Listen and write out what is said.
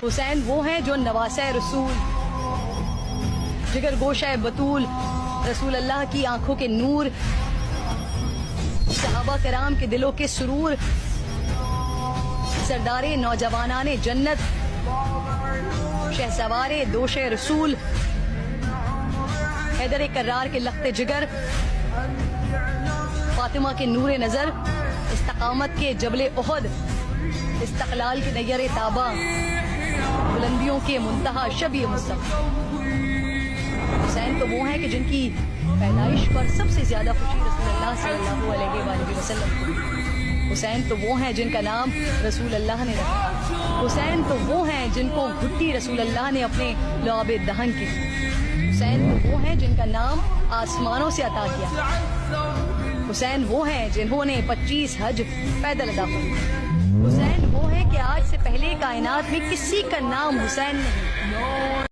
حسین وہ ہیں جو نواسہ رسول، جگر گوشہ بطول، رسول اللہ کی آنکھوں کے نور، صحابہ کرام کے دلوں کے سرور، سردار نوجوانان جنت، شہسوار دوش رسول، حیدر کرار کے لخت جگر، فاطمہ کے نور نظر، استقامت کے جبل احد، استقلال کے نیر تابہ، بلندیوں کے منتہا شبی مصطفیٰ۔ حسین تو وہ ہیں کہ جن کی پیدائش پر سب سے زیادہ خوشی رسول اللہ صلی اللہ علیہ وآلہ وسلم کو۔ حسین تو وہ ہیں جن کا نام رسول اللہ نے رکھا۔ حسین تو وہ ہیں جن کو گھٹی رسول اللہ نے اپنے لعاب دہن کی۔ حسین تو وہ ہیں جن کا نام آسمانوں سے عطا کیا۔ حسین وہ ہیں جنہوں نے 25 حج پیدل ادا کیا۔ حسین وہ ہیں کہ آج سے پہلے کائنات میں کسی کا نام حسین نہیں۔